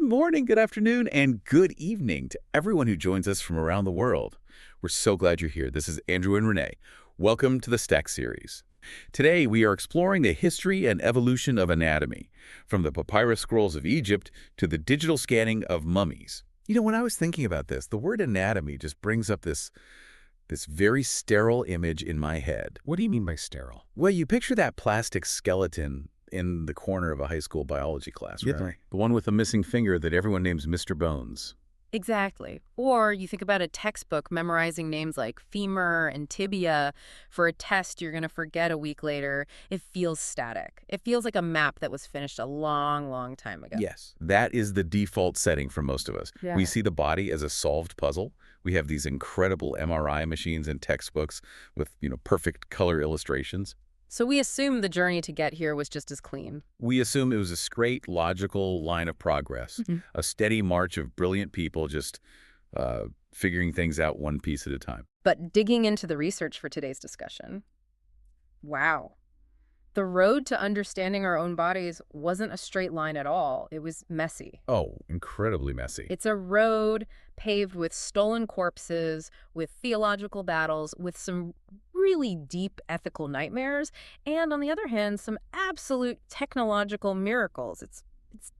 morning, good afternoon, and good evening to everyone who joins us from around the world. We're so glad you're here. This is Andrew and Renee. Welcome to the STEC series. Today, we are exploring the history and evolution of anatomy, from the papyrus scrolls of Egypt to the digital scanning of mummies. You know, when I was thinking about this, the word anatomy just brings up this very sterile image in my head. What do you mean by sterile? Well, you picture that plastic skeleton in the corner of a high school biology class, right? Yeah. The one with a missing finger that everyone names Mr. Bones. Exactly. Or you think about a textbook memorizing names like femur and tibia for a test you're going to forget a week later. It feels static. It feels like a map that was finished a long, long time ago. Yes, that is the default setting for most of us. Yeah. We see the body as a solved puzzle. We have these incredible MRI machines and textbooks with, perfect color illustrations. So we assume the journey to get here was just as clean. We assume it was a straight, logical line of progress, a steady march of brilliant people just figuring things out one piece at a time. But digging into the research for today's discussion, wow. The road to understanding our own bodies wasn't a straight line at all. It was messy. Oh, incredibly messy. It's a road paved with stolen corpses, with theological battles, with some really deep ethical nightmares, and on the other hand, some absolute technological miracles. It's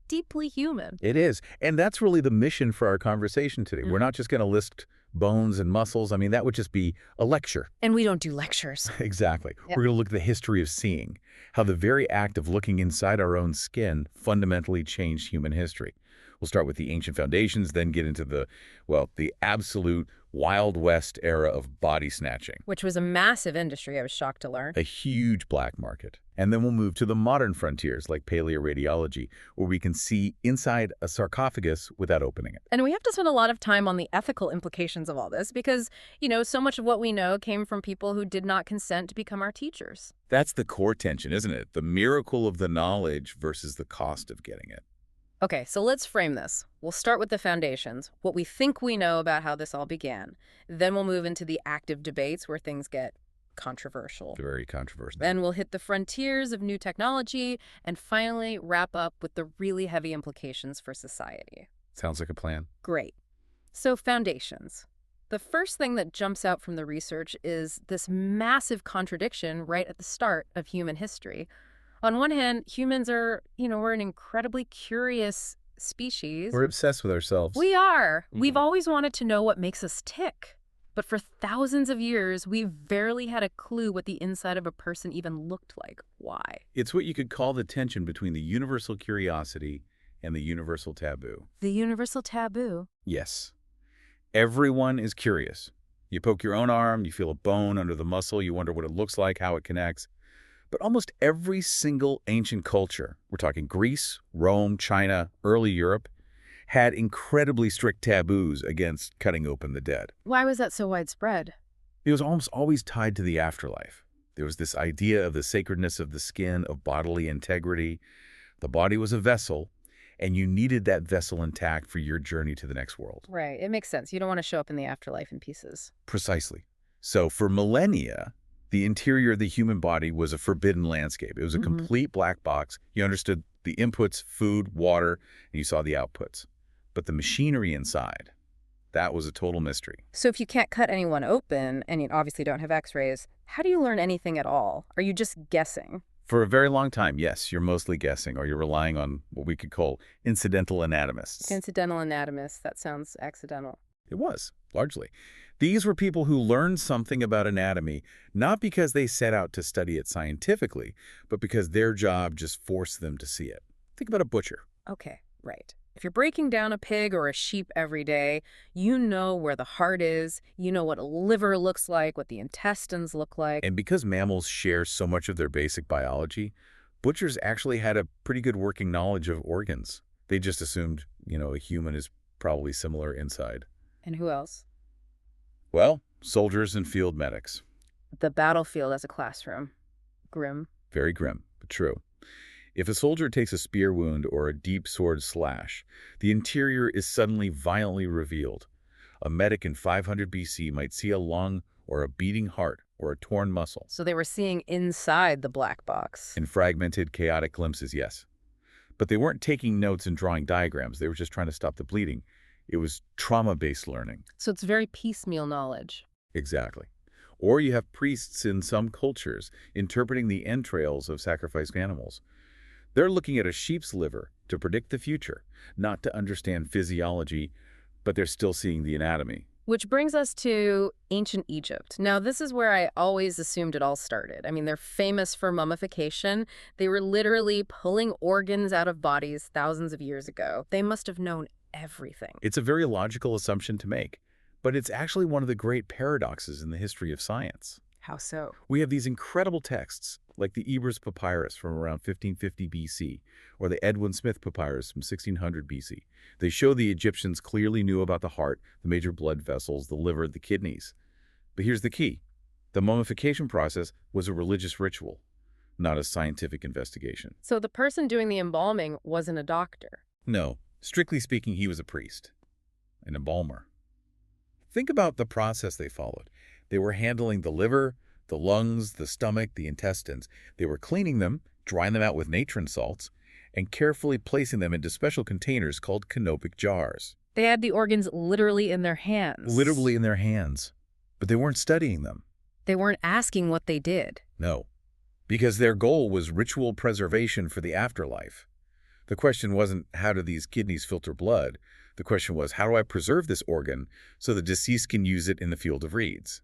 deeply human. It is. And that's really the mission for our conversation today. We're not just going to list bones and muscles. I mean, that would just be a lecture. And we don't do lectures. Exactly. Yep. We're going to look at the history of seeing, how the very act of looking inside our own skin fundamentally changed human history. We'll start with the ancient foundations, then get into the absolute Wild West era of body snatching. Which was a massive industry, I was shocked to learn. A huge black market. And then we'll move to the modern frontiers like paleoradiology, where we can see inside a sarcophagus without opening it. And we have to spend a lot of time on the ethical implications of all this because, so much of what we know came from people who did not consent to become our teachers. That's the core tension, isn't it? The miracle of the knowledge versus the cost of getting it. Okay, so let's frame this. We'll start with the foundations, what we think we know about how this all began. Then we'll move into the active debates where things get controversial. Very controversial. Then we'll hit the frontiers of new technology and finally wrap up with the really heavy implications for society. Sounds like a plan. Great. So foundations. The first thing that jumps out from the research is this massive contradiction right at the start of human history. On one hand, humans are, we're an incredibly curious species. We're obsessed with ourselves. We are. We've always wanted to know what makes us tick. But for thousands of years, we've barely had a clue what the inside of a person even looked like. Why? It's what you could call the tension between the universal curiosity and the universal taboo. The universal taboo? Yes. Everyone is curious. You poke your own arm, you feel a bone under the muscle, you wonder what it looks like, how it connects. But almost every single ancient culture, we're talking Greece, Rome, China, early Europe, had incredibly strict taboos against cutting open the dead. Why was that so widespread? It was almost always tied to the afterlife. There was this idea of the sacredness of the skin, of bodily integrity. The body was a vessel, and you needed that vessel intact for your journey to the next world. Right. It makes sense. You don't want to show up in the afterlife in pieces. Precisely. So for millennia, the interior of the human body was a forbidden landscape. It was a complete black box. You understood the inputs, food, water, and you saw the outputs. But the machinery inside, that was a total mystery. So if you can't cut anyone open, and you obviously don't have x-rays, how do you learn anything at all? Are you just guessing? For a very long time, yes, you're mostly guessing, or you're relying on what we could call incidental anatomists. Incidental anatomists, that sounds accidental. It was, largely. These were people who learned something about anatomy, not because they set out to study it scientifically, but because their job just forced them to see it. Think about a butcher. Okay, right. If you're breaking down a pig or a sheep every day, you know where the heart is, you know what a liver looks like, what the intestines look like. And because mammals share so much of their basic biology, butchers actually had a pretty good working knowledge of organs. They just assumed, a human is probably similar inside. And who else? Well, soldiers and field medics. The battlefield as a classroom. Grim. Very grim, but true. If a soldier takes a spear wound or a deep sword slash, the interior is suddenly violently revealed. A medic in 500 BC might see a lung or a beating heart or a torn muscle. So they were seeing inside the black box. In fragmented, chaotic glimpses, yes. But they weren't taking notes and drawing diagrams. They were just trying to stop the bleeding. It was trauma-based learning. So it's very piecemeal knowledge. Exactly. Or you have priests in some cultures interpreting the entrails of sacrificed animals. They're looking at a sheep's liver to predict the future, not to understand physiology, but they're still seeing the anatomy. Which brings us to ancient Egypt. Now, this is where I always assumed it all started. I mean, they're famous for mummification. They were literally pulling organs out of bodies thousands of years ago. They must have known everything. It's a very logical assumption to make, but it's actually one of the great paradoxes in the history of science. How so? We have these incredible texts, like the Edwin Smith Papyrus from around 1550 BC, or the Edwin Smith Papyrus from 1600 BC. They show the Egyptians clearly knew about the heart, the major blood vessels, the liver, the kidneys. But here's the key. The mummification process was a religious ritual, not a scientific investigation. So the person doing the embalming wasn't a doctor. No, strictly speaking, he was a priest, an embalmer. Think about the process they followed. They were handling the liver, the lungs, the stomach, the intestines. They were cleaning them, drying them out with natron salts, and carefully placing them into special containers called canopic jars. They had the organs literally in their hands. Literally in their hands. But they weren't studying them. They weren't asking what they did. No, because their goal was ritual preservation for the afterlife. The question wasn't, how do these kidneys filter blood? The question was, how do I preserve this organ so the deceased can use it in the field of reeds?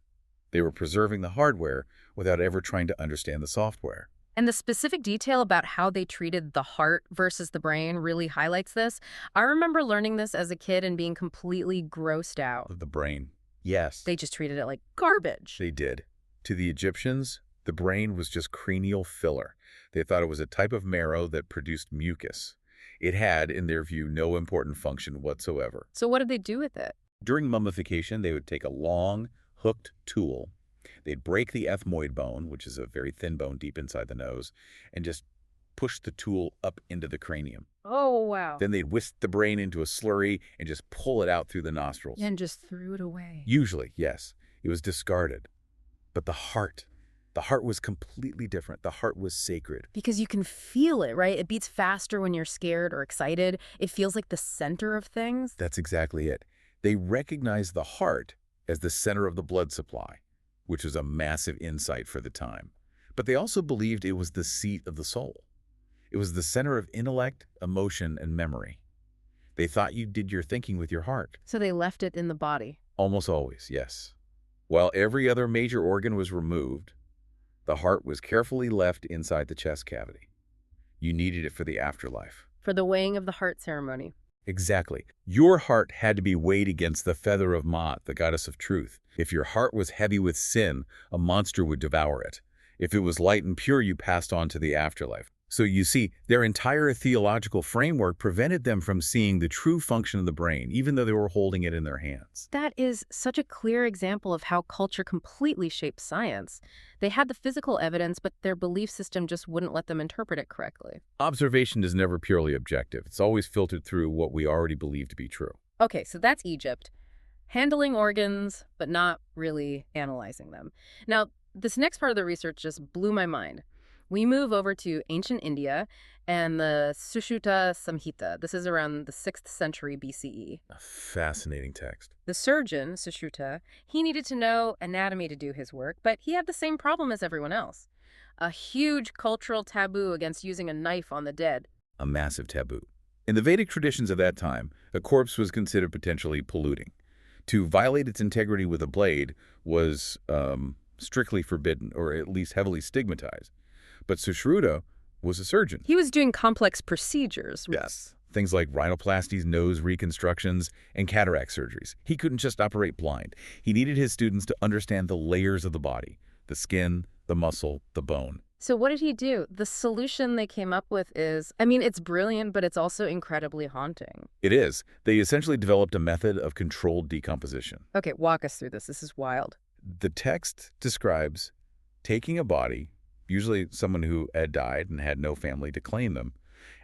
They were preserving the hardware without ever trying to understand the software. And the specific detail about how they treated the heart versus the brain really highlights this. I remember learning this as a kid and being completely grossed out. The brain. Yes. They just treated it like garbage. They did. To the Egyptians, the brain was just cranial filler. They thought it was a type of marrow that produced mucus. It had, in their view, no important function whatsoever. So what did they do with it? During mummification, they would take a long, hooked tool. They'd break the ethmoid bone, which is a very thin bone deep inside the nose, and just push the tool up into the cranium. Oh, wow. Then they'd whisk the brain into a slurry and just pull it out through the nostrils. And just threw it away. Usually, yes, it was discarded. But the heart was completely different. The heart was sacred. Because you can feel it, right? It beats faster when you're scared or excited. It feels like the center of things. That's exactly it. They recognized the heart as the center of the blood supply, which was a massive insight for the time. But they also believed it was the seat of the soul. It was the center of intellect, emotion, and memory. They thought you did your thinking with your heart. So they left it in the body. Almost always, yes. While every other major organ was removed, the heart was carefully left inside the chest cavity. You needed it for the afterlife. For the weighing of the heart ceremony. Exactly. Your heart had to be weighed against the feather of Maat, the goddess of truth. If your heart was heavy with sin, a monster would devour it. If it was light and pure, you passed on to the afterlife. So you see, their entire theological framework prevented them from seeing the true function of the brain, even though they were holding it in their hands. That is such a clear example of how culture completely shapes science. They had the physical evidence, but their belief system just wouldn't let them interpret it correctly. Observation is never purely objective. It's always filtered through what we already believe to be true. Okay, so that's Egypt. Handling organs, but not really analyzing them. Now, this next part of the research just blew my mind. We move over to ancient India and the Sushruta Samhita. This is around the 6th century BCE. A fascinating text. The surgeon, Sushruta, he needed to know anatomy to do his work, but he had the same problem as everyone else. A huge cultural taboo against using a knife on the dead. A massive taboo. In the Vedic traditions of that time, a corpse was considered potentially polluting. To violate its integrity with a blade was strictly forbidden, or at least heavily stigmatized. But Sushruta was a surgeon. He was doing complex procedures. Yes. Things like rhinoplasties, nose reconstructions, and cataract surgeries. He couldn't just operate blind. He needed his students to understand the layers of the body, the skin, the muscle, the bone. So what did he do? The solution they came up with is, I mean, it's brilliant, but it's also incredibly haunting. It is. They essentially developed a method of controlled decomposition. Okay, walk us through this. This is wild. The text describes taking a body, usually someone who had died and had no family to claim them,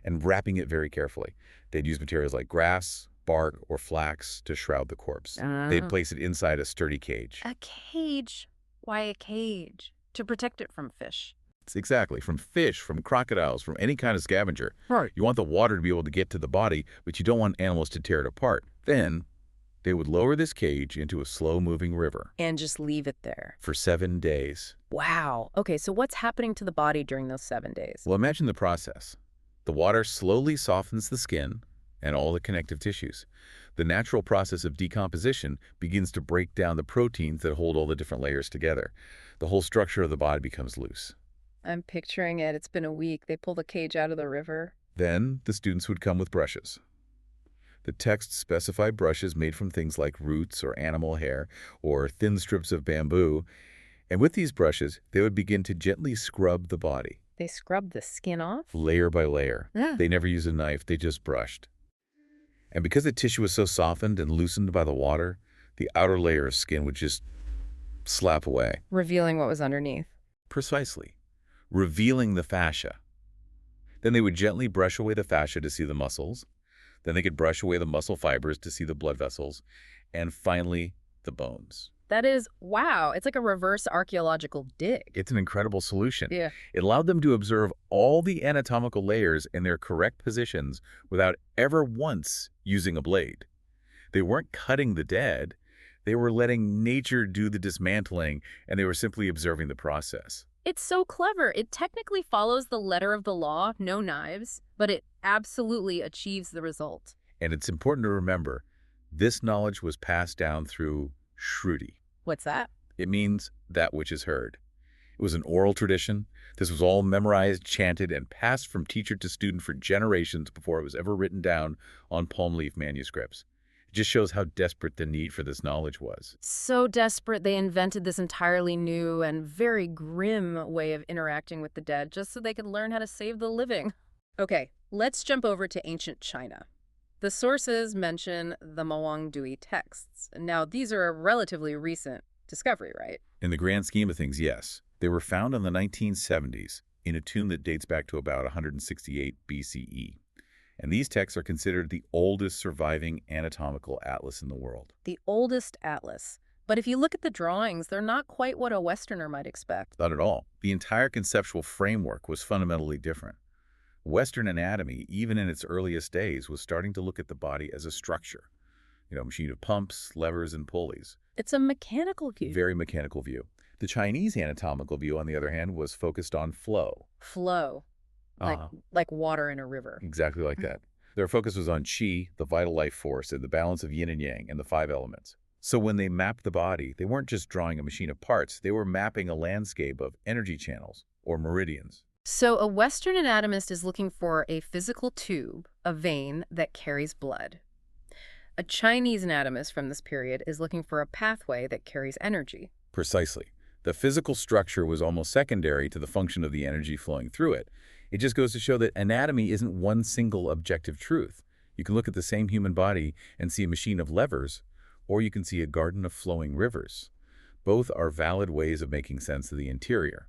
and wrapping it very carefully. They'd use materials like grass, bark, or flax to shroud the corpse. They'd place it inside a sturdy cage. A cage? Why a cage? To protect it from fish. Exactly, from fish, from crocodiles, from any kind of scavenger. Right. You want the water to be able to get to the body, but you don't want animals to tear it apart. Then they would lower this cage into a slow-moving river And just leave it there. for 7 days. Wow. Okay, so what's happening to the body during those 7 days? Well, imagine the process. The water slowly softens the skin and all the connective tissues. The natural process of decomposition begins to break down the proteins that hold all the different layers together. The whole structure of the body becomes loose. I'm picturing it. It's been a week. They pull the cage out of the river. Then the students would come with brushes. The text specified brushes made from things like roots or animal hair or thin strips of bamboo. And with these brushes, they would begin to gently scrub the body, They scrub the skin off? layer by layer. Yeah. They never used a knife, they just brushed. And because the tissue was so softened and loosened by the water, the outer layer of skin would just slap away. Revealing what was underneath. Precisely. Revealing the fascia. Then they would gently brush away the fascia to see the muscles. Then they could brush away the muscle fibers to see the blood vessels. And finally, the bones. That is, wow, it's like a reverse archaeological dig. It's an incredible solution. Yeah. It allowed them to observe all the anatomical layers in their correct positions without ever once using a blade. They weren't cutting the dead. They were letting nature do the dismantling, and they were simply observing the process. It's so clever. It technically follows the letter of the law, no knives, but it absolutely achieves the result. And it's important to remember, this knowledge was passed down through Shruti. What's that? It means that which is heard. It was an oral tradition. This was all memorized, chanted, and passed from teacher to student for generations before it was ever written down on palm leaf manuscripts. It just shows how desperate the need for this knowledge was. So desperate they invented this entirely new and very grim way of interacting with the dead just so they could learn how to save the living. Okay, let's jump over to ancient China. The sources mention the Mawangdui texts. Now, these are a relatively recent discovery, right? In the grand scheme of things, yes. They were found in the 1970s in a tomb that dates back to about 168 BCE. And these texts are considered the oldest surviving anatomical atlas in the world. The oldest atlas. But if you look at the drawings, they're not quite what a Westerner might expect. Not at all. The entire conceptual framework was fundamentally different. Western anatomy, even in its earliest days, was starting to look at the body as a structure. A machine of pumps, levers, and pulleys. It's a mechanical view. Very mechanical view. The Chinese anatomical view, on the other hand, was focused on flow. Flow. Like water in a river. Exactly like that. Their focus was on qi, the vital life force, and the balance of yin and yang, and the 5 elements. So when they mapped the body, they weren't just drawing a machine of parts, they were mapping a landscape of energy channels, or meridians. So a Western anatomist is looking for a physical tube, a vein, that carries blood. A Chinese anatomist from this period is looking for a pathway that carries energy. Precisely. The physical structure was almost secondary to the function of the energy flowing through it. It just goes to show that anatomy isn't one single objective truth. You can look at the same human body and see a machine of levers, or you can see a garden of flowing rivers. Both are valid ways of making sense of the interior.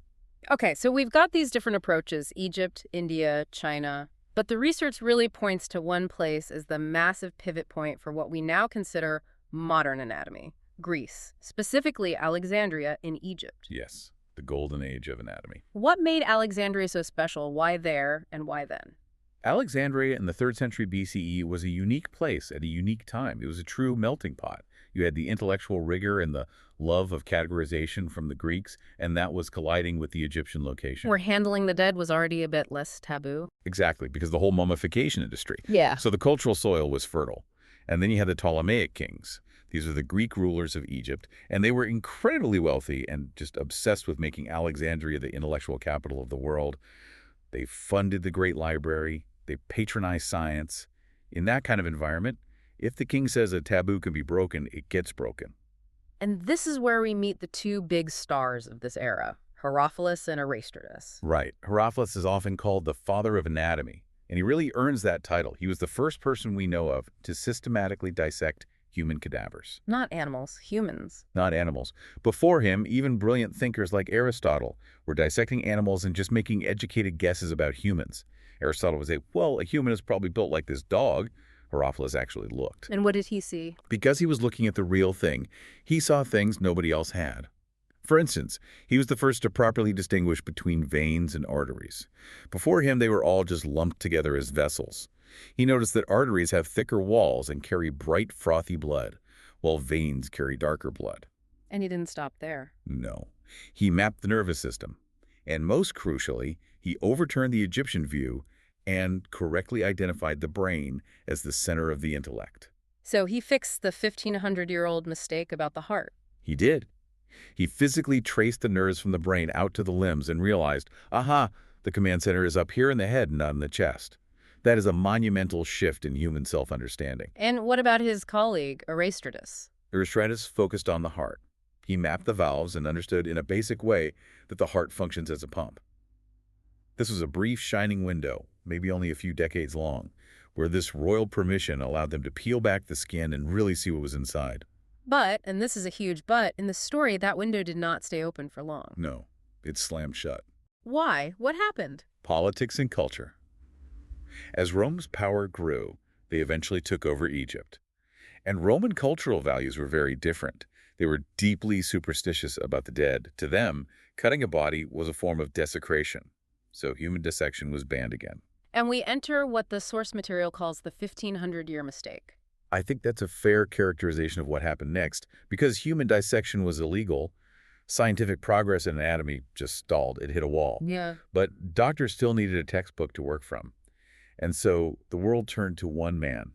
Okay, so we've got these different approaches, Egypt, India, China, but the research really points to one place as the massive pivot point for what we now consider modern anatomy, Greece, specifically Alexandria in Egypt. Yes, the golden age of anatomy. What made Alexandria so special? Why there and why then? Alexandria in the 3rd century BCE was a unique place at a unique time. It was a true melting pot. You had the intellectual rigor and the love of categorization from the Greeks, and that was colliding with the Egyptian location. Where handling the dead was already a bit less taboo. Exactly, because the whole mummification industry. Yeah. So the cultural soil was fertile. And then you had the Ptolemaic kings. These were the Greek rulers of Egypt, and they were incredibly wealthy and just obsessed with making Alexandria the intellectual capital of the world. They funded the great library. They patronized science. In that kind of environment, if the king says a taboo can be broken, it gets broken. And this is where we meet the two big stars of this era, Herophilus and Aristotle. Right. Herophilus is often called the father of anatomy, and he really earns that title. He was the first person we know of to systematically dissect human cadavers. Not animals, humans. Not animals. Before him, even brilliant thinkers like Aristotle were dissecting animals and just making educated guesses about humans. Aristotle would say, well, a human is probably built like this dog. Herophilus actually looked. And what did he see? Because he was looking at the real thing, he saw things nobody else had. For instance, he was the first to properly distinguish between veins and arteries. Before him, they were all just lumped together as vessels. He noticed that arteries have thicker walls and carry bright, frothy blood, while veins carry darker blood. And he didn't stop there. No. He mapped the nervous system. And most crucially, he overturned the Egyptian view and correctly identified the brain as the center of the intellect. So he fixed the 1,500-year-old mistake about the heart. He did. He physically traced the nerves from the brain out to the limbs and realized, aha, the command center is up here in the head, not in the chest. That is a monumental shift in human self-understanding. And what about his colleague, Aristotle? Aristotle focused on the heart. He mapped the valves and understood in a basic way that the heart functions as a pump. This was a brief, shining window, maybe only a few decades long, where this royal permission allowed them to peel back the skin and really see what was inside. But, and this is a huge but, in the story, that window did not stay open for long. No, it slammed shut. Why? What happened? Politics and culture. As Rome's power grew, they eventually took over Egypt. And Roman cultural values were very different. They were deeply superstitious about the dead. To them, cutting a body was a form of desecration. So human dissection was banned again. And we enter what the source material calls the 1,500-year mistake. I think that's a fair characterization of what happened next. Because human dissection was illegal, scientific progress in anatomy just stalled. It hit a wall. Yeah. But doctors still needed a textbook to work from. And so the world turned to one man,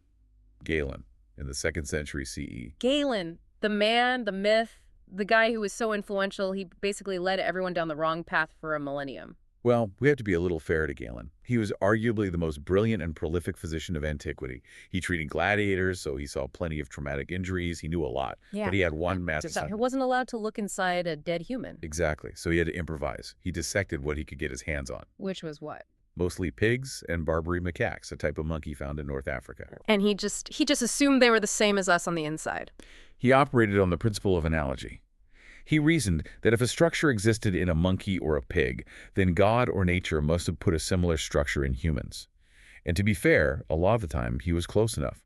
Galen, in the 2nd century CE. Galen, the man, the myth, the guy who was so influential, he basically led everyone down the wrong path for a millennium. Well, we have to be a little fair to Galen. He was arguably the most brilliant and prolific physician of antiquity. He treated gladiators, so he saw plenty of traumatic injuries. He knew a lot. Yeah. But he had one massive assignment. He wasn't allowed to look inside a dead human. Exactly. So he had to improvise. He dissected what he could get his hands on. Which was what? Mostly pigs and Barbary macaques, a type of monkey found in North Africa. And he just assumed they were the same as us on the inside. He operated on the principle of analogy. He reasoned that if a structure existed in a monkey or a pig, then God or nature must have put a similar structure in humans. And to be fair, a lot of the time, he was close enough.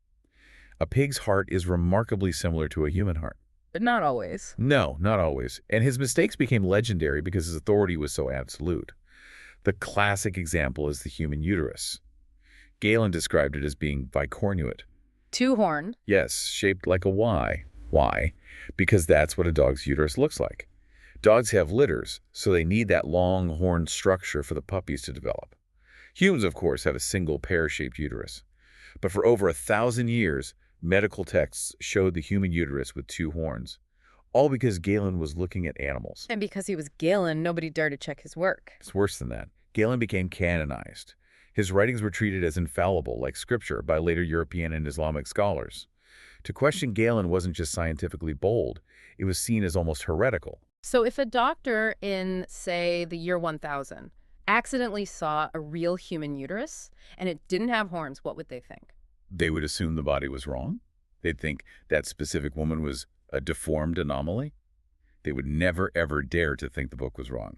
A pig's heart is remarkably similar to a human heart. But not always. No, not always. And his mistakes became legendary because his authority was so absolute. The classic example is the human uterus. Galen described it as being bicornuate. Two-horned. Yes, shaped like a Y. Why? Because that's what a dog's uterus looks like. Dogs have litters, so they need that long horned structure for the puppies to develop. Humans, of course, have a single pear-shaped uterus. But for over 1,000 years, medical texts showed the human uterus with two horns. All because Galen was looking at animals. And because he was Galen, nobody dared to check his work. It's worse than that. Galen became canonized. His writings were treated as infallible, like scripture, by later European and Islamic scholars. To question Galen wasn't just scientifically bold, it was seen as almost heretical. So if a doctor in, say, the year 1000 accidentally saw a real human uterus and it didn't have horns, what would they think? They would assume the body was wrong. They'd think that specific woman was a deformed anomaly. They would never, ever dare to think the book was wrong.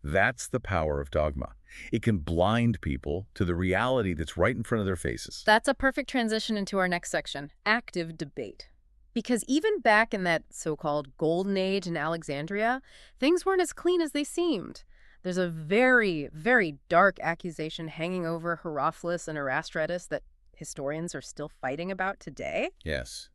That's the power of dogma. It can blind people to the reality that's right in front of their faces. That's a perfect transition into our next section, active debate. Because even back in that so-called golden age in Alexandria, things weren't as clean as they seemed. There's a very, very dark accusation hanging over Herophilus and Erastratus that historians are still fighting about today. Yes.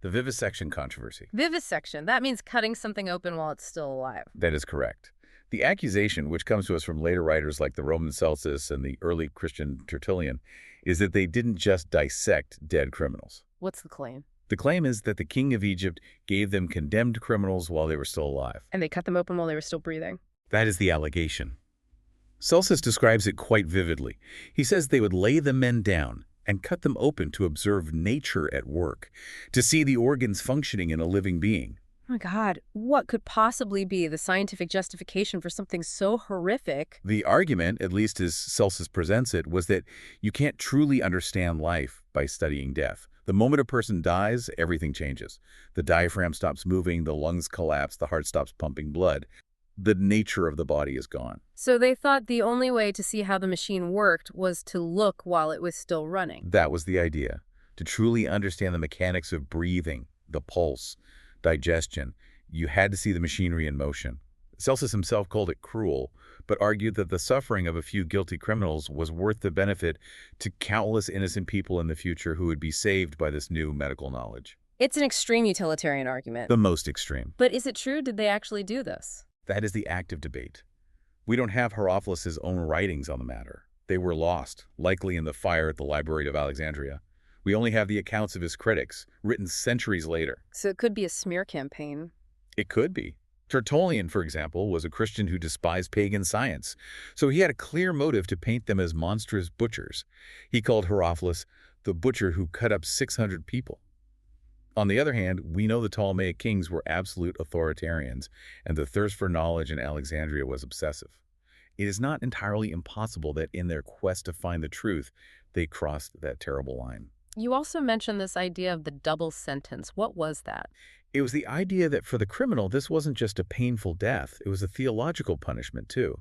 The vivisection controversy. Vivisection. That means cutting something open while it's still alive. That is correct. The accusation, which comes to us from later writers like the Roman Celsus and the early Christian Tertullian, is that they didn't just dissect dead criminals. What's the claim? The claim is that the king of Egypt gave them condemned criminals while they were still alive. And they cut them open while they were still breathing. That is the allegation. Celsus describes it quite vividly. He says they would lay the men down and cut them open to observe nature at work, to see the organs functioning in a living being. Oh my God, what could possibly be the scientific justification for something so horrific? The argument, at least as Celsus presents it, was that you can't truly understand life by studying death. The moment a person dies, everything changes. The diaphragm stops moving, the lungs collapse, the heart stops pumping blood. The nature of the body is gone. So they thought the only way to see how the machine worked was to look while it was still running. That was the idea. To truly understand the mechanics of breathing, the pulse, digestion, you had to see the machinery in motion. Celsus himself called it cruel, but argued that the suffering of a few guilty criminals was worth the benefit to countless innocent people in the future who would be saved by this new medical knowledge. It's an extreme utilitarian argument. The most extreme. But is it true? Did they actually do this? That is the active debate. We don't have Herophilus' own writings on the matter. They were lost, likely in the fire at the Library of Alexandria. We only have the accounts of his critics, written centuries later. So it could be a smear campaign. It could be. Tertullian, for example, was a Christian who despised pagan science, so he had a clear motive to paint them as monstrous butchers. He called Herophilus the butcher who cut up 600 people. On the other hand, we know the Ptolemaic kings were absolute authoritarians, and the thirst for knowledge in Alexandria was obsessive. It is not entirely impossible that in their quest to find the truth, they crossed that terrible line. You also mentioned this idea of the double sentence. What was that? It was the idea that for the criminal, this wasn't just a painful death, it was a theological punishment too.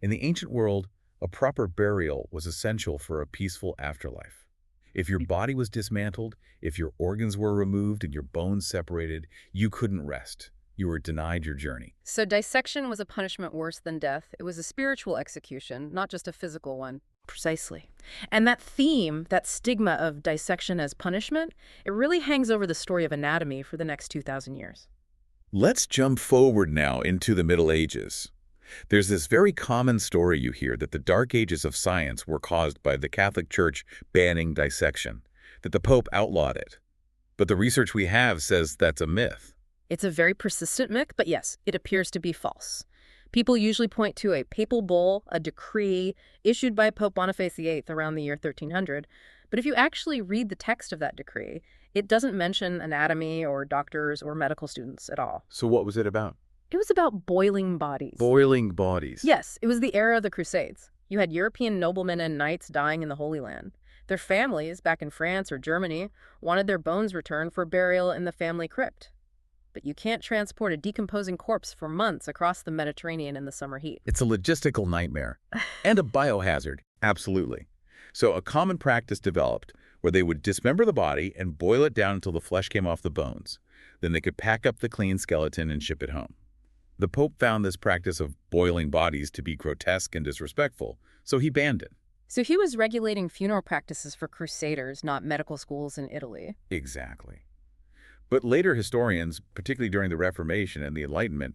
In the ancient world, a proper burial was essential for a peaceful afterlife. If your body was dismantled, if your organs were removed and your bones separated, you couldn't rest. You were denied your journey. So dissection was a punishment worse than death. It was a spiritual execution, not just a physical one. Precisely. And that theme, that stigma of dissection as punishment, it really hangs over the story of anatomy for the next 2,000 years. Let's jump forward now into the Middle Ages. There's this very common story you hear that the Dark Ages of science were caused by the Catholic Church banning dissection, that the Pope outlawed it. But the research we have says that's a myth. It's a very persistent myth, but yes, it appears to be false. People usually point to a papal bull, a decree, issued by Pope Boniface VIII around the year 1300. But if you actually read the text of that decree, it doesn't mention anatomy or doctors or medical students at all. So what was it about? It was about boiling bodies. Boiling bodies. Yes, it was the era of the Crusades. You had European noblemen and knights dying in the Holy Land. Their families, back in France or Germany, wanted their bones returned for burial in the family crypt. But you can't transport a decomposing corpse for months across the Mediterranean in the summer heat. It's a logistical nightmare. And a biohazard. Absolutely. So a common practice developed where they would dismember the body and boil it down until the flesh came off the bones. Then they could pack up the clean skeleton and ship it home. The Pope found this practice of boiling bodies to be grotesque and disrespectful, so he banned it. So he was regulating funeral practices for crusaders, not medical schools in Italy. Exactly. But later historians, particularly during the Reformation and the Enlightenment,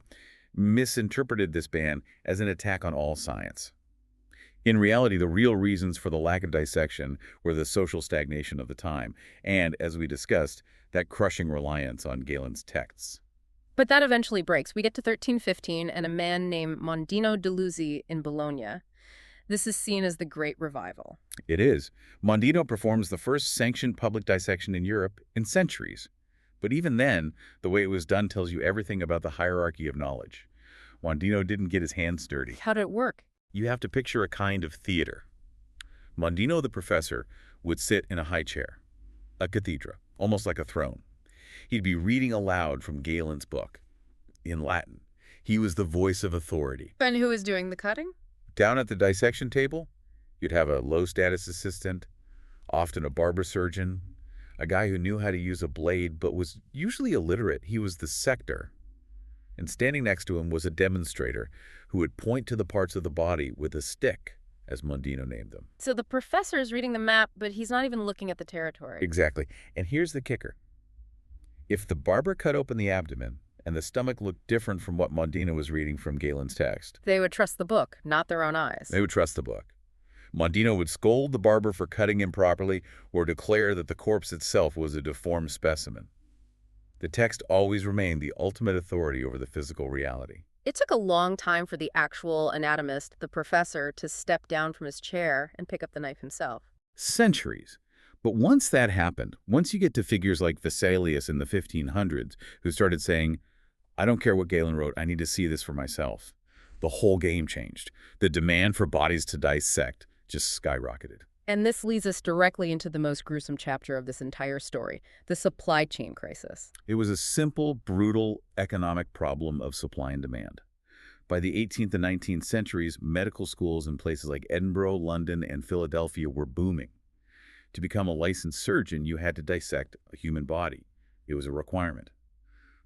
misinterpreted this ban as an attack on all science. In reality, the real reasons for the lack of dissection were the social stagnation of the time and, as we discussed, that crushing reliance on Galen's texts. But that eventually breaks. We get to 1315 and a man named Mondino de Luzzi in Bologna. This is seen as the Great Revival. It is. Mondino performs the first sanctioned public dissection in Europe in centuries. But even then, the way it was done tells you everything about the hierarchy of knowledge. Mondino didn't get his hands dirty. How did it work? You have to picture a kind of theater. Mondino the professor would sit in a high chair, a cathedra, almost like a throne. He'd be reading aloud from Galen's book, in Latin. He was the voice of authority. And who was doing the cutting? Down at the dissection table, you'd have a low-status assistant, often a barber surgeon, a guy who knew how to use a blade but was usually illiterate. He was the sector. And standing next to him was a demonstrator who would point to the parts of the body with a stick, as Mondino named them. So the professor is reading the map, but he's not even looking at the territory. Exactly. And here's the kicker. If the barber cut open the abdomen and the stomach looked different from what Mondino was reading from Galen's text, they would trust the book, not their own eyes. They would trust the book. Mondino would scold the barber for cutting improperly or declare that the corpse itself was a deformed specimen. The text always remained the ultimate authority over the physical reality. It took a long time for the actual anatomist, the professor, to step down from his chair and pick up the knife himself. Centuries. But once that happened, once you get to figures like Vesalius in the 1500s, who started saying, I don't care what Galen wrote, I need to see this for myself, the whole game changed. The demand for bodies to dissect just skyrocketed. And this leads us directly into the most gruesome chapter of this entire story, the supply chain crisis. It was a simple, brutal economic problem of supply and demand. By the 18th and 19th centuries, medical schools in places like Edinburgh, London, and Philadelphia were booming. To become a licensed surgeon, you had to dissect a human body. It was a requirement.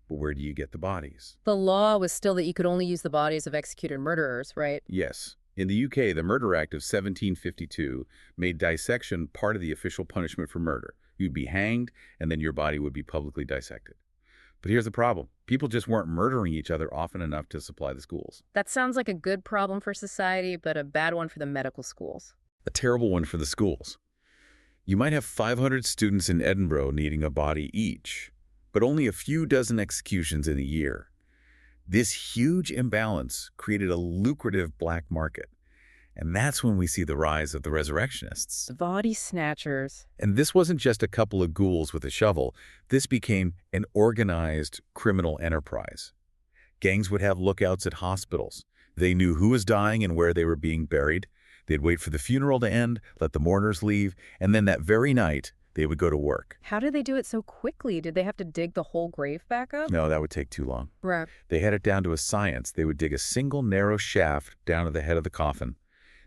But where do you get the bodies? The law was still that you could only use the bodies of executed murderers, right? Yes. In the UK, the Murder Act of 1752 made dissection part of the official punishment for murder. You'd be hanged, and then your body would be publicly dissected. But here's the problem. People just weren't murdering each other often enough to supply the schools. That sounds like a good problem for society, but a bad one for the medical schools. A terrible one for the schools. You might have 500 students in Edinburgh needing a body each, but only a few dozen executions in a year. This huge imbalance created a lucrative black market. And that's when we see the rise of the resurrectionists. The body snatchers. And this wasn't just a couple of ghouls with a shovel. This became an organized criminal enterprise. Gangs would have lookouts at hospitals. They knew who was dying and where they were being buried. They'd wait for the funeral to end, let the mourners leave, and then that very night, they would go to work. How did they do it so quickly? Did they have to dig the whole grave back up? No, that would take too long. Right. They had it down to a science. They would dig a single narrow shaft down to the head of the coffin.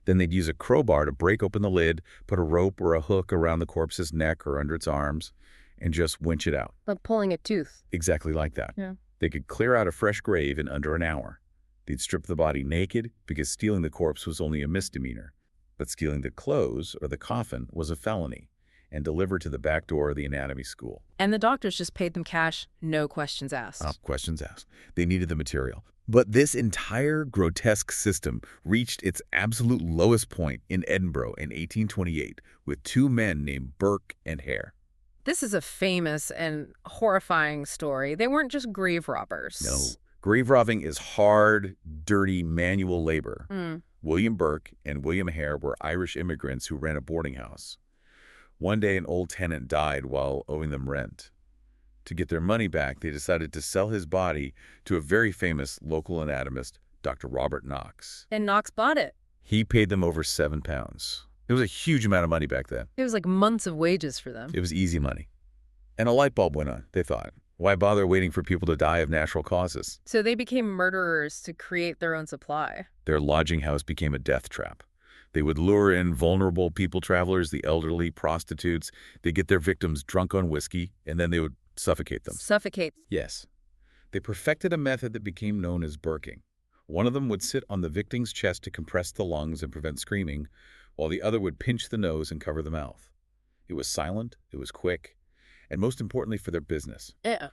Then they'd use a crowbar to break open the lid, put a rope or a hook around the corpse's neck or under its arms, and just winch it out. Like pulling a tooth. Exactly like that. Yeah. They could clear out a fresh grave in under an hour. They'd strip the body naked because stealing the corpse was only a misdemeanor. But stealing the clothes or the coffin was a felony and delivered to the back door of the anatomy school. And the doctors just paid them cash, no questions asked. Questions asked. They needed the material. But this entire grotesque system reached its absolute lowest point in Edinburgh in 1828 with two men named Burke and Hare. This is a famous and horrifying story. They weren't just grave robbers. No. Grave robbing is hard, dirty manual labor. William Burke and William Hare were Irish immigrants who ran a boarding house. One day, an old tenant died while owing them rent. To get their money back, they decided to sell his body to a very famous local anatomist, Dr. Robert Knox. And Knox bought it. He paid them over £7. It was a huge amount of money back then. It was like months of wages for them. It was easy money. And a light bulb went on, they thought. Why bother waiting for people to die of natural causes? So they became murderers to create their own supply. Their lodging house became a death trap. They would lure in vulnerable people travelers, the elderly, prostitutes. They'd get their victims drunk on whiskey, and then they would suffocate them. Suffocate. Yes. They perfected a method that became known as burking. One of them would sit on the victim's chest to compress the lungs and prevent screaming, while the other would pinch the nose and cover the mouth. It was silent, it was quick, and most importantly for their business. Yeah.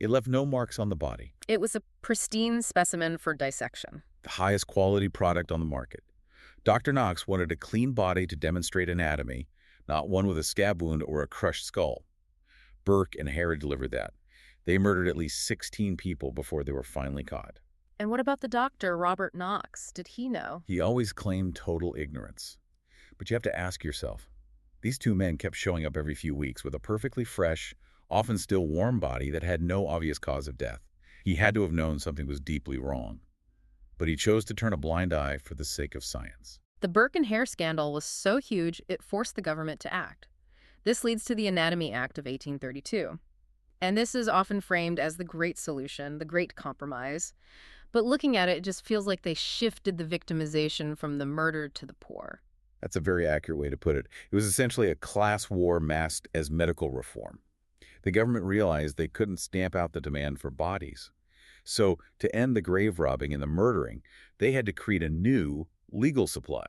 It left no marks on the body. It was a pristine specimen for dissection. The highest quality product on the market. Dr. Knox wanted a clean body to demonstrate anatomy, not one with a scab wound or a crushed skull. Burke and Hare delivered that. They murdered at least 16 people before they were finally caught. And what about the doctor, Robert Knox? Did he know? He always claimed total ignorance. But you have to ask yourself, these two men kept showing up every few weeks with a perfectly fresh, often still warm body that had no obvious cause of death. He had to have known something was deeply wrong. But he chose to turn a blind eye for the sake of science. The Burke and Hare scandal was so huge, it forced the government to act. This leads to the Anatomy Act of 1832. And this is often framed as the great solution, the great compromise. But looking at it, it just feels like they shifted the victimization from the murdered to the poor. That's a very accurate way to put it. It was essentially a class war masked as medical reform. The government realized they couldn't stamp out the demand for bodies. So, to end the grave robbing and the murdering, they had to create a new legal supply.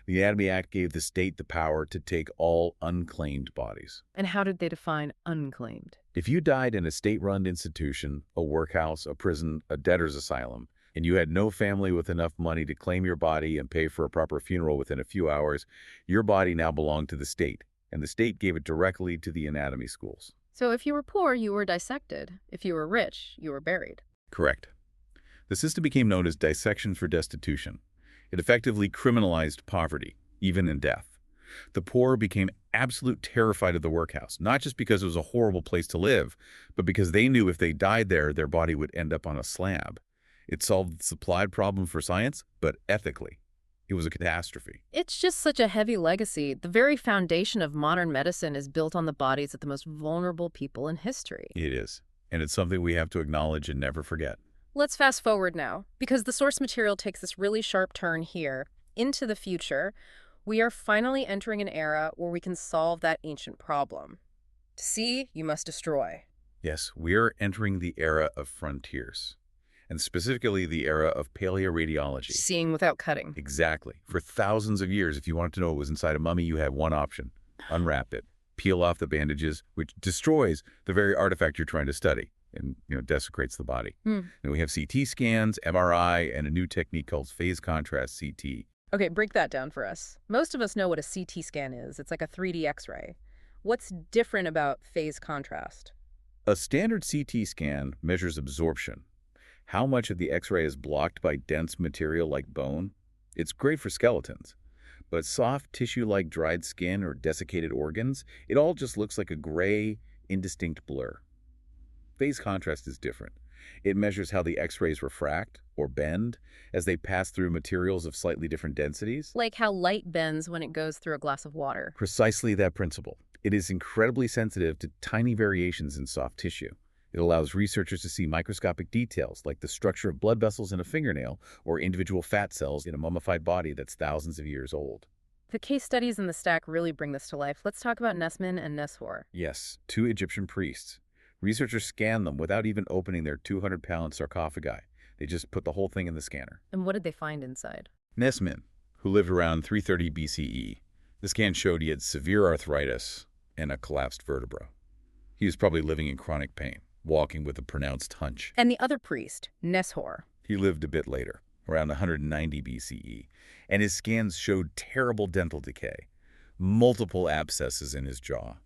The Anatomy Act gave the state the power to take all unclaimed bodies. And how did they define unclaimed? If you died in a state-run institution, a workhouse, a prison, a debtor's asylum, and you had no family with enough money to claim your body and pay for a proper funeral within a few hours, your body now belonged to the state, and the state gave it directly to the anatomy schools. So if you were poor, you were dissected. If you were rich, you were buried. Correct. The system became known as dissection for destitution. It effectively criminalized poverty, even in death. The poor became absolute terrified of the workhouse, not just because it was a horrible place to live, but because they knew if they died there, their body would end up on a slab. It solved the supply problem for science, but ethically, it was a catastrophe. It's just such a heavy legacy. The very foundation of modern medicine is built on the bodies of the most vulnerable people in history. It is, and it's something we have to acknowledge and never forget. Let's fast forward now, because the source material takes this really sharp turn here into the future. We are finally entering an era where we can solve that ancient problem. To see, you must destroy. Yes, we're entering the era of frontiers, and specifically the era of paleoradiology. Seeing without cutting. Exactly. For thousands of years, if you wanted to know what was inside a mummy, you had one option: unwrap it, peel off the bandages, which destroys the very artifact you're trying to study and desecrates the body. And we have CT scans, MRI, and a new technique called phase contrast CT. Okay, break that down for us. Most of us know what a CT scan is. It's like a 3D X-ray. What's different about phase contrast? A standard CT scan measures absorption, how much of the X-ray is blocked by dense material like bone. It's great for skeletons, but soft tissue like dried skin or desiccated organs, it all just looks like a gray, indistinct blur. Phase contrast is different. It measures how the X-rays refract or bend as they pass through materials of slightly different densities. Like how light bends when it goes through a glass of water. Precisely that principle. It is incredibly sensitive to tiny variations in soft tissue. It allows researchers to see microscopic details like the structure of blood vessels in a fingernail or individual fat cells in a mummified body that's thousands of years old. The case studies in the stack really bring this to life. Let's talk about Nesmin and Neshor. Yes, two Egyptian priests. Researchers scanned them without even opening their 200-pound sarcophagi. They just put the whole thing in the scanner. And what did they find inside? Nesmin, who lived around 330 BCE. The scan showed he had severe arthritis and a collapsed vertebra. He was probably living in chronic pain, walking with a pronounced hunch. And the other priest, Neshor. He lived a bit later, around 190 BCE, and his scans showed terrible dental decay, multiple abscesses in his jaw.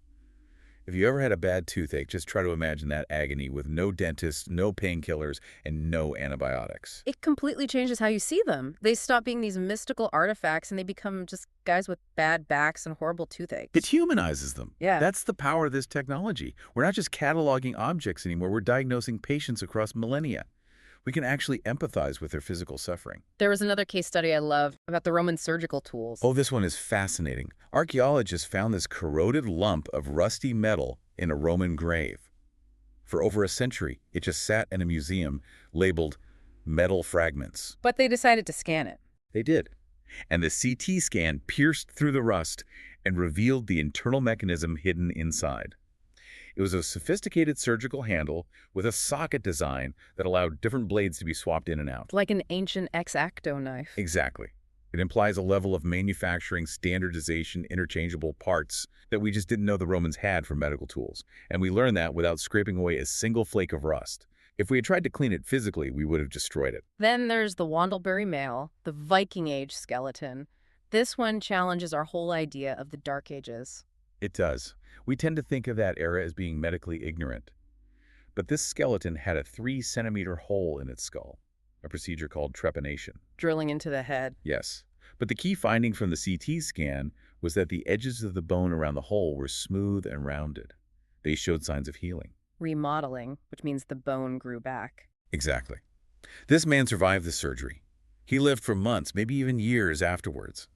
If you ever had a bad toothache, just try to imagine that agony with no dentist, no painkillers, and no antibiotics. It completely changes how you see them. They stop being these mystical artifacts and they become just guys with bad backs and horrible toothaches. It humanizes them. Yeah. That's the power of this technology. We're not just cataloging objects anymore. We're diagnosing patients across millennia. We can actually empathize with their physical suffering. There was another case study I love about the Roman surgical tools. Oh, this one is fascinating. Archaeologists found this corroded lump of rusty metal in a Roman grave. For over a century, it just sat in a museum labeled metal fragments. But they decided to scan it. They did. And the CT scan pierced through the rust and revealed the internal mechanism hidden inside. It was a sophisticated surgical handle with a socket design that allowed different blades to be swapped in and out. Like an ancient X-Acto knife. Exactly. It implies a level of manufacturing, standardization, interchangeable parts that we just didn't know the Romans had for medical tools. And we learned that without scraping away a single flake of rust. If we had tried to clean it physically, we would have destroyed it. Then there's the Wandlebury male, the Viking Age skeleton. This one challenges our whole idea of the Dark Ages. It does. We tend to think of that era as being medically ignorant. But this skeleton had a 3-centimeter hole in its skull, a procedure called trepanation. Drilling into the head. Yes. But the key finding from the CT scan was that the edges of the bone around the hole were smooth and rounded. They showed signs of healing. Remodeling, which means the bone grew back. Exactly. This man survived the surgery. He lived for months, maybe even years afterwards.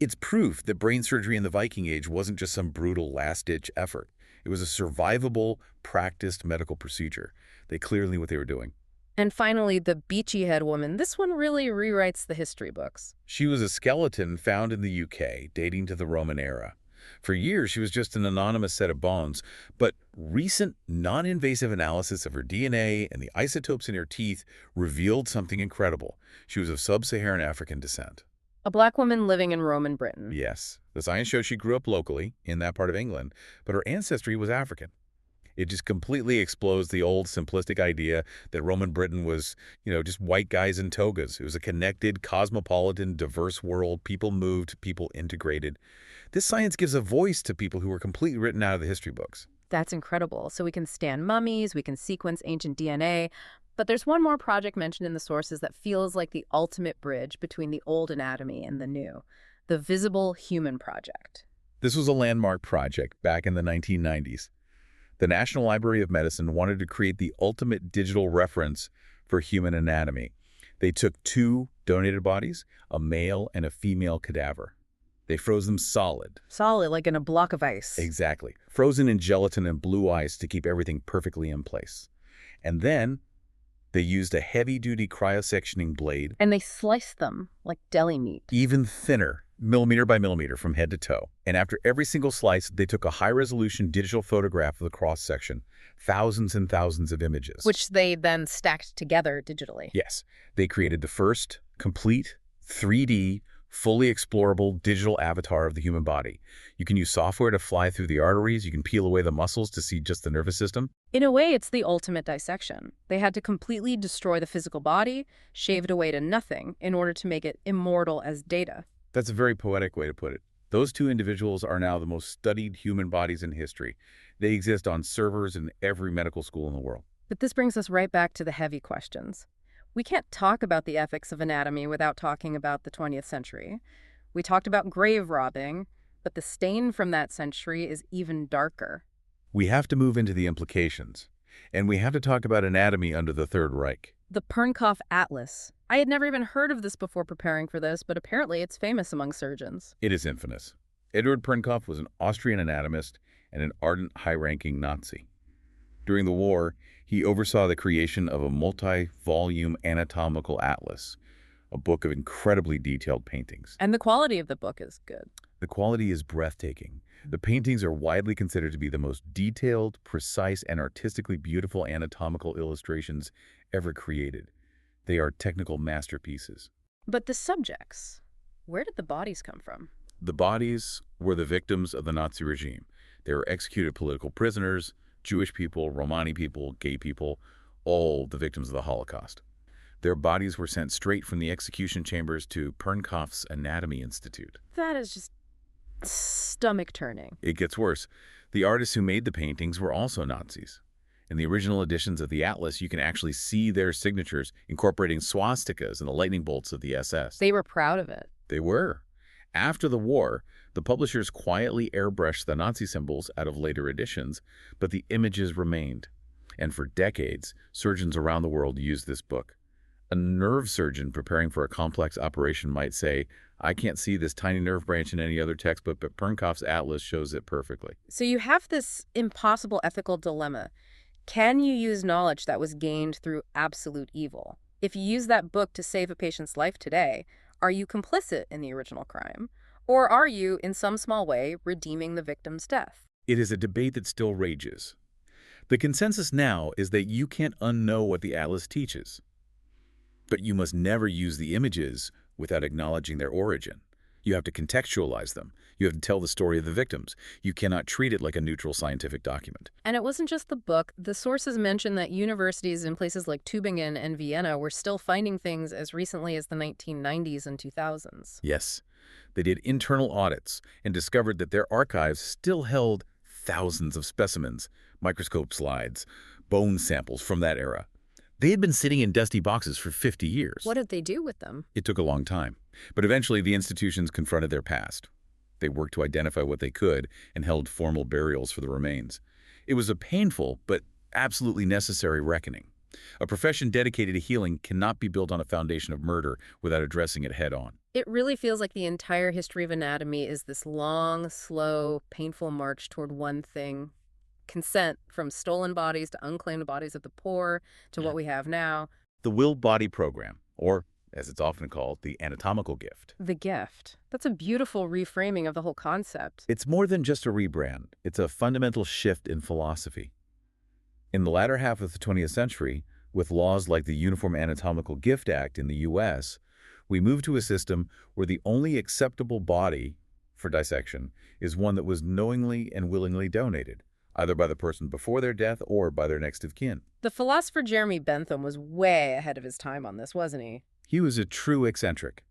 It's proof that brain surgery in the Viking Age wasn't just some brutal last-ditch effort. It was a survivable, practiced medical procedure. They clearly knew what they were doing. And finally, the beachy head woman. This one really rewrites the history books. She was a skeleton found in the UK, dating to the Roman era. For years, she was just an anonymous set of bones, but recent non-invasive analysis of her DNA and the isotopes in her teeth revealed something incredible. She was of sub-Saharan African descent. A black woman living in Roman Britain. Yes. The science shows she grew up locally in that part of England, but her ancestry was African. It just completely explodes the old simplistic idea that Roman Britain was, just white guys in togas. It was a connected, cosmopolitan, diverse world. People moved, people integrated. This science gives a voice to people who were completely written out of the history books. That's incredible. So we can scan mummies, we can sequence ancient DNA, but there's one more project mentioned in the sources that feels like the ultimate bridge between the old anatomy and the new, the Visible Human Project. This was a landmark project back in the 1990s. The National Library of Medicine wanted to create the ultimate digital reference for human anatomy. They took 2 donated bodies, a male and a female cadaver. They froze them solid. Solid, like in a block of ice. Exactly. Frozen in gelatin and blue ice to keep everything perfectly in place. And then they used a heavy-duty cryosectioning blade. And they sliced them like deli meat. Even thinner, millimeter by millimeter from head to toe. And after every single slice, they took a high-resolution digital photograph of the cross-section, thousands and thousands of images. Which they then stacked together digitally. Yes, they created the first complete 3D, fully explorable digital avatar of the human body. You can use software to fly through the arteries. You can peel away the muscles to see just the nervous system. In a way, it's the ultimate dissection. They had to completely destroy the physical body, shave it away to nothing, in order to make it immortal as data. That's a very poetic way to put it. Those two individuals are now the most studied human bodies in history. They exist on servers in every medical school in the world. But this brings us right back to the heavy questions. We can't talk about the ethics of anatomy without talking about the 20th century. We talked about grave robbing, but the stain from that century is even darker. We have to move into the implications, and we have to talk about anatomy under the Third Reich. The Pernkopf Atlas. I had never even heard of this before preparing for this, but apparently it's famous among surgeons. It is infamous. Edward Pernkopf was an Austrian anatomist and an ardent, high-ranking Nazi. During the war, he oversaw the creation of a multi-volume anatomical atlas, a book of incredibly detailed paintings. And the quality of the book is good. The quality is breathtaking. The paintings are widely considered to be the most detailed, precise, and artistically beautiful anatomical illustrations ever created. They are technical masterpieces. But the subjects, where did the bodies come from? The bodies were the victims of the Nazi regime. They were executed political prisoners, Jewish people, Romani people, gay people, all the victims of the Holocaust. Their bodies were sent straight from the execution chambers to Pernkopf's Anatomy Institute. That is just stomach-turning. It gets worse. The artists who made the paintings were also Nazis. In the original editions of the Atlas, you can actually see their signatures incorporating swastikas and the lightning bolts of the SS. They were proud of it. They were. After the war, the publishers quietly airbrushed the Nazi symbols out of later editions, but the images remained. And for decades, surgeons around the world used this book. A nerve surgeon preparing for a complex operation might say, I can't see this tiny nerve branch in any other textbook, but Pernkopf's Atlas shows it perfectly. So you have this impossible ethical dilemma. Can you use knowledge that was gained through absolute evil? If you use that book to save a patient's life today, are you complicit in the original crime? Or are you, in some small way, redeeming the victim's death? It is a debate that still rages. The consensus now is that you can't unknow what the Atlas teaches. But you must never use the images without acknowledging their origin. You have to contextualize them. You have to tell the story of the victims. You cannot treat it like a neutral scientific document. And it wasn't just the book. The sources mention that universities in places like Tübingen and Vienna were still finding things as recently as the 1990s and 2000s. Yes, they did internal audits and discovered that their archives still held thousands of specimens, microscope slides, bone samples from that era. They had been sitting in dusty boxes for 50 years. What did they do with them? It took a long time, but eventually the institutions confronted their past. They worked to identify what they could and held formal burials for the remains. It was a painful but absolutely necessary reckoning. A profession dedicated to healing cannot be built on a foundation of murder without addressing it head-on. It really feels like the entire history of anatomy is this long, slow, painful march toward one thing. Consent, from stolen bodies to unclaimed bodies of the poor to what we have now. The Will Body Program, or as it's often called, the anatomical gift. The gift. That's a beautiful reframing of the whole concept. It's more than just a rebrand. It's a fundamental shift in philosophy. In the latter half of the 20th century, with laws like the Uniform Anatomical Gift Act in the U.S., we moved to a system where the only acceptable body for dissection is one that was knowingly and willingly donated, either by the person before their death or by their next of kin. The philosopher Jeremy Bentham was way ahead of his time on this, wasn't he? He was a true eccentric.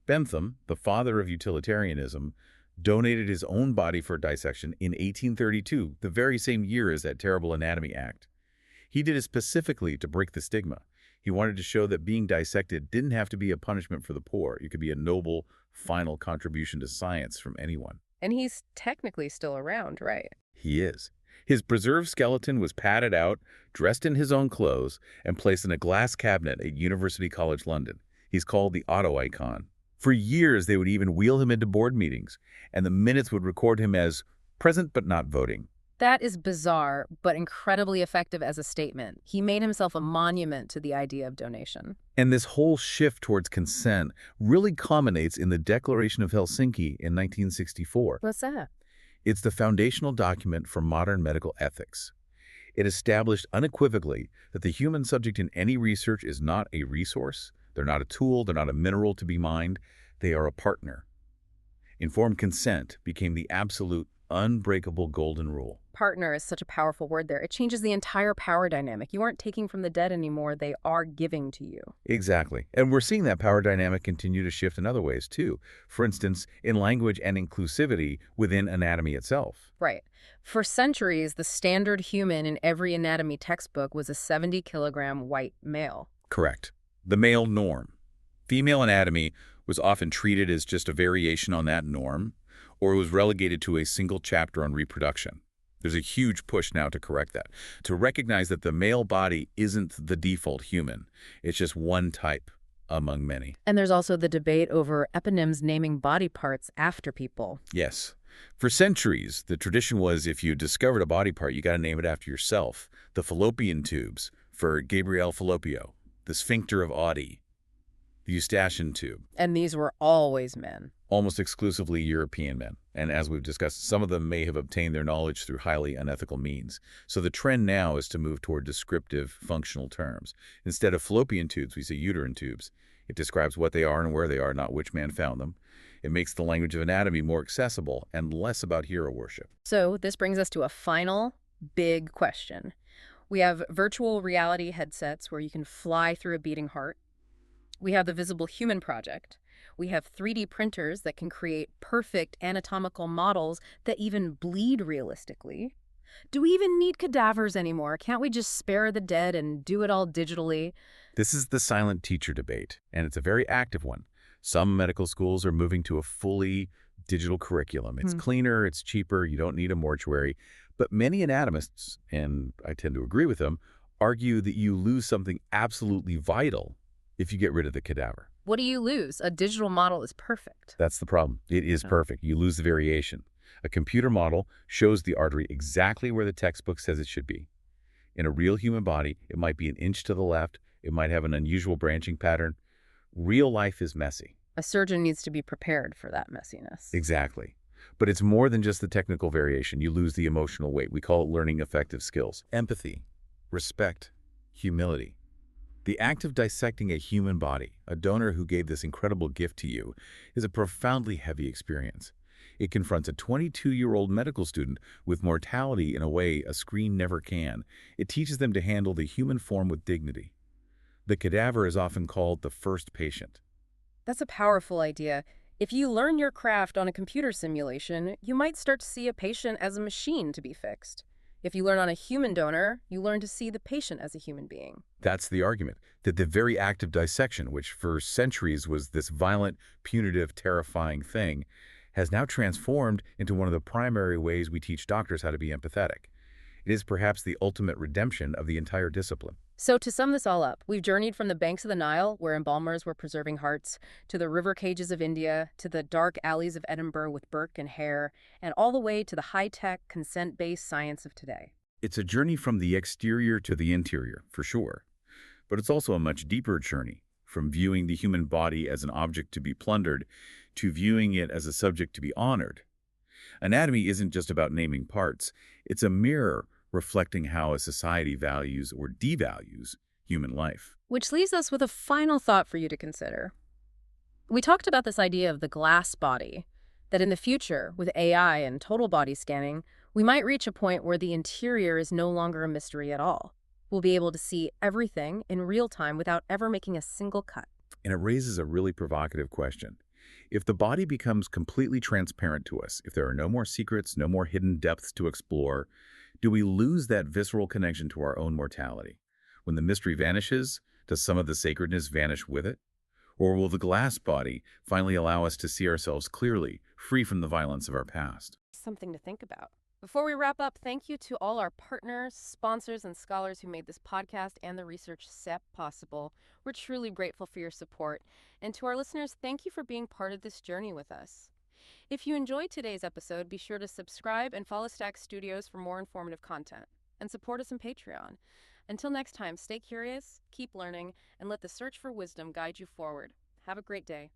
Bentham, the father of utilitarianism, donated his own body for dissection in 1832, the very same year as that terrible Anatomy Act. He did it specifically to break the stigma. He wanted to show that being dissected didn't have to be a punishment for the poor. It could be a noble, final contribution to science from anyone. And he's technically still around, right? He is. His preserved skeleton was padded out, dressed in his own clothes, and placed in a glass cabinet at University College London. He's called the Auto Icon. For years, they would even wheel him into board meetings, and the minutes would record him as present but not voting. That is bizarre, but incredibly effective as a statement. He made himself a monument to the idea of donation. And this whole shift towards consent really culminates in the Declaration of Helsinki in 1964. What's that? It's the foundational document for modern medical ethics. It established unequivocally that the human subject in any research is not a resource, they're not a tool, they're not a mineral to be mined, they are a partner. Informed consent became the absolute, unbreakable golden rule. Partner is such a powerful word there. It changes the entire power dynamic. You aren't taking from the dead anymore. They are giving to you. Exactly. And we're seeing that power dynamic continue to shift in other ways, too. For instance, in language and inclusivity within anatomy itself. Right. For centuries, the standard human in every anatomy textbook was a 70-kilogram white male. Correct. The male norm. Female anatomy was often treated as just a variation on that norm, or it was relegated to a single chapter on reproduction. There's a huge push now to correct that, to recognize that the male body isn't the default human. It's just one type among many. And there's also the debate over eponyms naming body parts after people. Yes. For centuries, the tradition was if you discovered a body part, you got to name it after yourself. The fallopian tubes for Gabriel Fallopio, the sphincter of Audi, the Eustachian tube. And these were always men. Almost exclusively European men. And as we've discussed, some of them may have obtained their knowledge through highly unethical means. So the trend now is to move toward descriptive, functional terms. Instead of fallopian tubes, we say uterine tubes. It describes what they are and where they are, not which man found them. It makes the language of anatomy more accessible and less about hero worship. So this brings us to a final big question. We have virtual reality headsets where you can fly through a beating heart. We have the Visible Human Project. We have 3D printers that can create perfect anatomical models that even bleed realistically. Do we even need cadavers anymore? Can't we just spare the dead and do it all digitally? This is the silent teacher debate, and it's a very active one. Some medical schools are moving to a fully digital curriculum. It's cleaner, it's cheaper, you don't need a mortuary. But many anatomists, and I tend to agree with them, argue that you lose something absolutely vital if you get rid of the cadaver. What do you lose? A digital model is perfect. That's the problem. It is perfect. You lose the variation. A computer model shows the artery exactly where the textbook says it should be. In a real human body, it might be an inch to the left. It might have an unusual branching pattern. Real life is messy. A surgeon needs to be prepared for that messiness. Exactly. But it's more than just the technical variation. You lose the emotional weight. We call it learning affective skills. Empathy, respect, humility. The act of dissecting a human body, a donor who gave this incredible gift to you, is a profoundly heavy experience. It confronts a 22-year-old medical student with mortality in a way a screen never can. It teaches them to handle the human form with dignity. The cadaver is often called the first patient. That's a powerful idea. If you learn your craft on a computer simulation, you might start to see a patient as a machine to be fixed. If you learn on a human donor, you learn to see the patient as a human being. That's the argument, that the very act of dissection, which for centuries was this violent, punitive, terrifying thing, has now transformed into one of the primary ways we teach doctors how to be empathetic. It is perhaps the ultimate redemption of the entire discipline. So to sum this all up, we've journeyed from the banks of the Nile, where embalmers were preserving hearts, to the river cages of India, to the dark alleys of Edinburgh with Burke and Hare, and all the way to the high-tech, consent-based science of today. It's a journey from the exterior to the interior, for sure. But it's also a much deeper journey, from viewing the human body as an object to be plundered to viewing it as a subject to be honored. Anatomy isn't just about naming parts. It's a mirror reflecting how a society values or devalues human life. Which leaves us with a final thought for you to consider. We talked about this idea of the glass body, that in the future, with AI and total body scanning, we might reach a point where the interior is no longer a mystery at all. We'll be able to see everything in real time without ever making a single cut. And it raises a really provocative question. If the body becomes completely transparent to us, if there are no more secrets, no more hidden depths to explore, do we lose that visceral connection to our own mortality? When the mystery vanishes, does some of the sacredness vanish with it? Or will the glass body finally allow us to see ourselves clearly, free from the violence of our past? Something to think about. Before we wrap up, thank you to all our partners, sponsors, and scholars who made this podcast and the research SEP possible. We're truly grateful for your support. And to our listeners, thank you for being part of this journey with us. If you enjoyed today's episode, be sure to subscribe and follow Stack Studios for more informative content. And support us on Patreon. Until next time, stay curious, keep learning, and let the search for wisdom guide you forward. Have a great day.